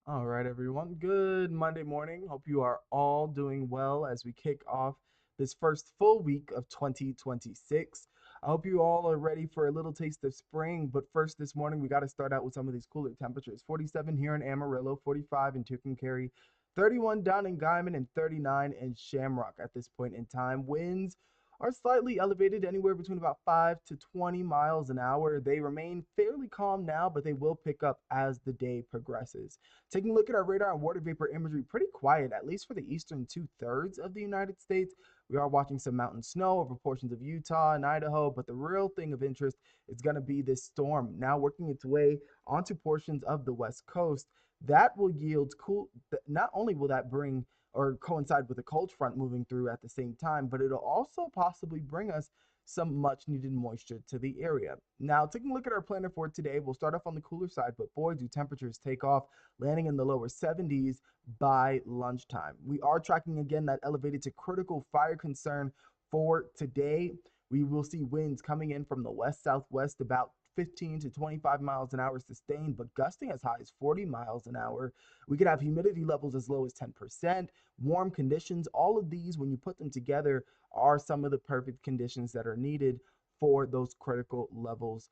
All right, everyone. Good Monday morning. Hope you are all doing well as we kick off this first full week of 2026. I hope you all are ready for a little taste of spring. But first, this morning, we got to start out with some of these cooler temperatures. 47 here in Amarillo, 45 in Tucumcari, 31 down in Guyman, and 39 in Shamrock at this point in time. Winds are slightly elevated, anywhere between about 5 to 20 miles an hour. They remain fairly calm now, but they will pick up as the day progresses. Taking a look at our radar and water vapor imagery, pretty quiet, at least for the eastern two-thirds of the United States. We are watching some mountain snow over portions of Utah and Idaho, but the real thing of interest is going to be this storm now working its way onto portions of the West Coast. That will yield cool, not only will that bring or coincide with a cold front moving through at the same time, but it'll also possibly bring us some much needed moisture to the area. Now, taking a look at our planner for today, we'll start off on the cooler side, but boy, do temperatures take off, landing in the lower 70s by lunchtime. We are tracking again that elevated to critical fire concern for today. We will see winds coming in from the west southwest about 15 to 25 miles an hour sustained, but gusting as high as 40 miles an hour. We could have humidity levels as low as 10%, warm conditions. All of these, when you put them together, are some of the perfect conditions that are needed for those critical levels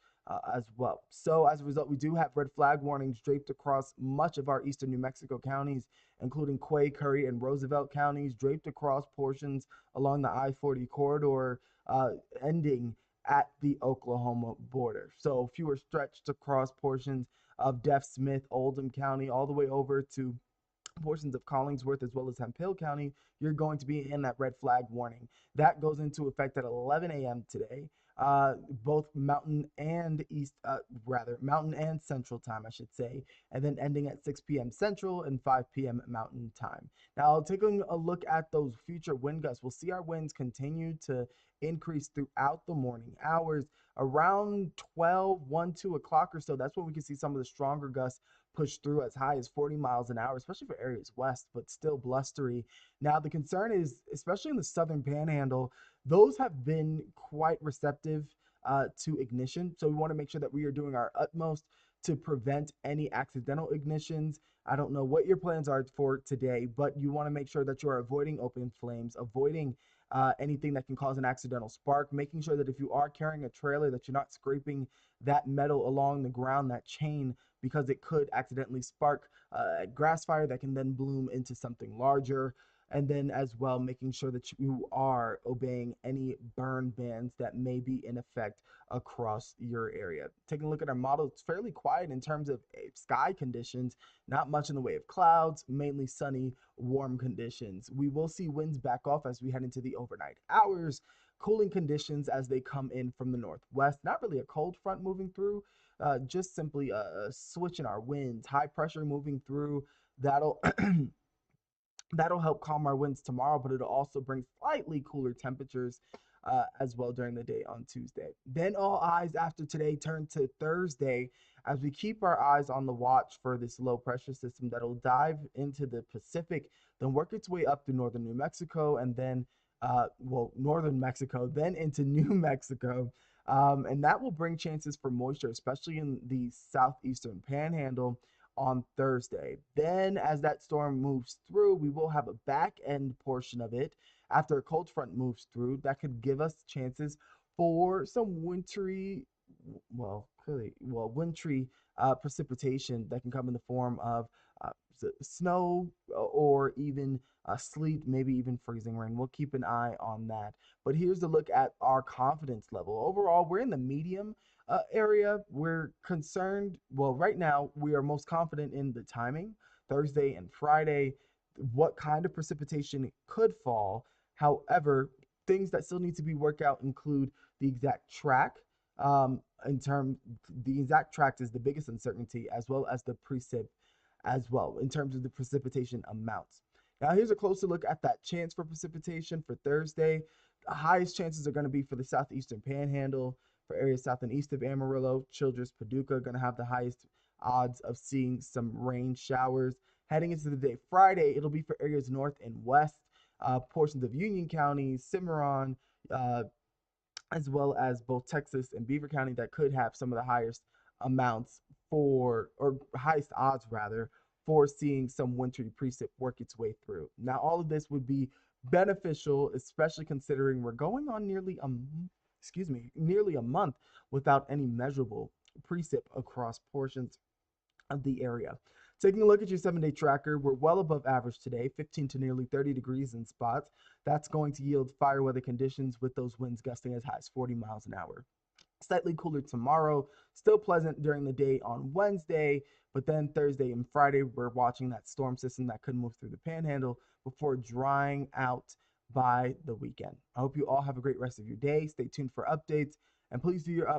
as well. So as a result, we do have red flag warnings draped across much of our eastern New Mexico counties, including Quay, Curry, and Roosevelt counties, draped across portions along the I-40 corridor, ending at the Oklahoma border. So fewer stretched across portions of Deaf Smith, Oldham County, all the way over to portions of Collingsworth as well as Hemphill County, you're going to be in that red flag warning. That goes into effect at 11 a.m. today. Both mountain and mountain and central time, I should say, and then ending at 6 p.m. central and 5 p.m. mountain time. Now, taking a look at those future wind gusts, we'll see our winds continue to increase throughout the morning hours around 12, 1, 2 o'clock or so. That's when we can see some of the stronger gusts push through as high as 40 miles an hour, especially for areas west, but still blustery. Now, the concern is, especially in the southern panhandle, those have been quite receptive to ignition. So we want to make sure that we are doing our utmost to prevent any accidental ignitions. I don't know what your plans are for today, but you want to make sure that you are avoiding open flames, avoiding anything that can cause an accidental spark, making sure that if you are carrying a trailer that you're not scraping that metal along the ground, that chain, because it could accidentally spark a grass fire that can then bloom into something larger. And then as well, making sure that you are obeying any burn bans that may be in effect across your area. Taking a look at our model, it's fairly quiet in terms of sky conditions, not much in the way of clouds, mainly sunny, warm conditions. We will see winds back off as we head into the overnight hours, cooling conditions as they come in from the northwest. Not really a cold front moving through, just simply a switch in our winds, high pressure moving through. That'll that'll help calm our winds tomorrow, but it'll also bring slightly cooler temperatures as well during the day on Tuesday. Then all eyes after today turn to Thursday as we keep our eyes on the watch for this low pressure system that'll dive into the Pacific, then work its way up through northern New Mexico, and then, northern Mexico, then into New Mexico. And that will bring chances for moisture, especially in the southeastern panhandle on Thursday. Then, as that storm moves through, we will have a back end portion of it after a cold front moves through that could give us chances for some wintry, wintry precipitation that can come in the form of uh, snow or even sleet, maybe even freezing rain. We'll keep an eye on that. But here's a look at our confidence level. Overall, we're in the medium area. We're concerned. Well, right now, we are most confident in the timing, Thursday and Friday, what kind of precipitation could fall. However, things that still need to be worked out include the exact track. The exact track is the biggest uncertainty, as well as the precip as well, in terms of the precipitation amounts. Now, here's a closer look at that chance for precipitation for Thursday. The highest chances are going to be for the southeastern panhandle, for areas south and east of Amarillo. Childress, Paducah going to have the highest odds of seeing some rain showers. Heading into the day Friday, it'll be for areas north and west, portions of Union County, Cimarron, uh, as well as both Texas and Beaver County that could have some of the highest amounts or highest odds rather, for seeing some wintry precip work its way through. Now, all of this would be beneficial, especially considering we're going on nearly a month without any measurable precip across portions of the area. Taking a look at your 7 day tracker, we're well above average today, 15 to nearly 30 degrees in spots. That's going to yield fire weather conditions with those winds gusting as high as 40 miles an hour. Slightly cooler tomorrow, still pleasant during the day on Wednesday, but then Thursday and Friday, we're watching that storm system that could move through the panhandle before drying out by the weekend. I hope you all have a great rest of your day. Stay tuned for updates, and please do your